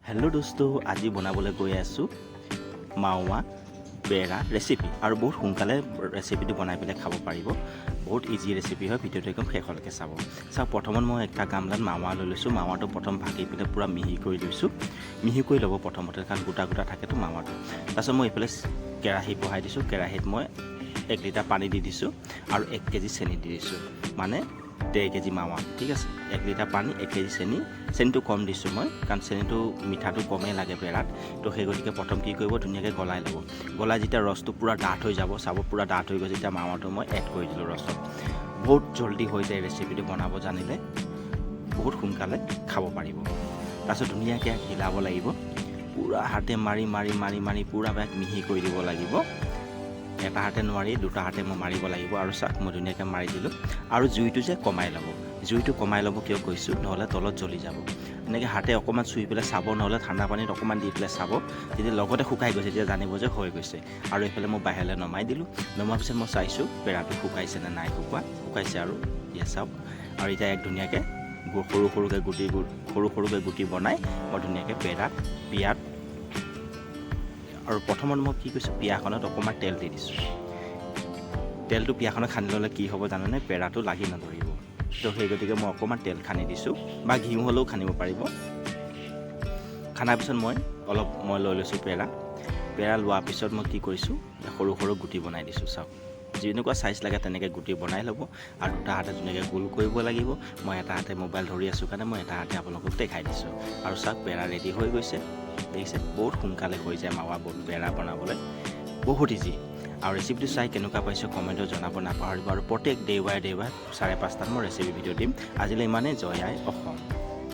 Hello दोस्तों आज बनाबले गई आसो मावा पेड़ा रेसिपि और बहुत सोनकाले रेसिपि बनाई पे खा पार बहुत इजी रेसिपि है भिडिओ एकदम शेषলৈকে চাব চাওক प्रथम मैं एक गामलात मावा लैसो मावाটো प्रथम भागी पे पूरा मिहि कर लैसो मिहि कर लब प्रथमते कारण गोटा गोटा थाकेतो मावाটো तारपिছত मैं इफाले केराही बहाई दिसो केराहीत मैं 1 लिटार पानी दी दिसो और 1 केजी चेनी दी दिसो माने 1.5 केजी मावा ठीक है 1 लिटार पानी 1 केजी चेनी चेनीটো कम दिसो मैं कारण चेनीটো मिठाটো कमे लागे पेड़ात तो সেই গতিকে प्रथम কি কৰিব ধুনিয়াকে গলাই লব গলাই যেতিয়া ৰসটো পুৰা ডাঠ হৈ যাব চাব পুৰা ডাঠ হৈ গৈ যেতিয়া মাৱাটো মই এড কৰি দিলো ৰসত বহুত জলদি হৈ যায় ৰেচিপিটো বনাব জানিলে বহুত সোনকালে খাব পাৰিব তাৰপিছত ধুনিয়াকে হিলাব লাগিব পুৰা হাতে মাৰি মাৰি মাৰি মাৰি পুৰা বেক মিহি কৰি দিব লাগিব এটা হাতে নোৱাৰি দুটা হাতে মই মাৰিব লাগিব আৰু চাক মই ধুনিয়াকে মাৰি দিলো আৰু জুইটো যে কমাই লব জুইটো কমাই লব কিয় কৈছো নহলে তলত জ্বলি যাব এনেকে হাতে অকমান চুই পেলে চাব নহলে ঠাণ্ডা পানীত অকমান দি পেলে চাব যদি লগতে শুকাই গৈছে তেতিয়া জানিব যে হৈ গৈছে আৰু এফালে মই বাহিৰলে নমাই দিলো নমাৰ পিছত মই চাইছো পেৰাটো শুকাইছে না নাই শুকাইছে আৰু ইয়া চাওক আৰু এটা এক ধুনিয়াকে সৰু সৰুকে গুটি বনাই মই ধুনিয়াকে পেৰাত পিয়াত আৰু প্ৰথমত মই কি কৈছো পিয়াখনত অকমান তেল দি দিছো তেলটো পিয়াখনত খানি ললে কি হ'ব জানেনে পেৰাটো লাগি নধৰিব তো সেই গতিকে মই অকমান তেল খানি দিছো বা ঘিউ হলেও খানিব পাৰিব খানাৰ পিছত মই অলপ মই লৈ লৈছো পেৰা লোৱাৰ পিছত মই কি কৰিছো সৰু সৰু গুটি বনাই দিছো চাওক যেনেকুৱা সাইজ লাগে তেনেকে গুটি বনাই লব আৰু দুটা হাতে ধুনিয়াকে গোল কৰিব লাগিব মই এটা হাতে মোবাইল ধৰি আছো কাৰণে মই এটা হাতে আপোনালোকক দেখাই দিছো আৰু চাওক পেৰা ৰেডি হৈ গৈছে দেখিছে বহুত সোনকালে হৈ যায় মাৱা পেৰা বনাবলৈ বহুত ইজি আৰু ৰেচিপিটো চাই কেনেকুৱা পাইছো কমেন্টত জনাব নাপাহৰিব আৰু প্ৰত্যেক দেওবাৰে 5:30 মই ৰেচিপি ভিডিও দিম আজিলৈ ইমানে জয় আই অসম।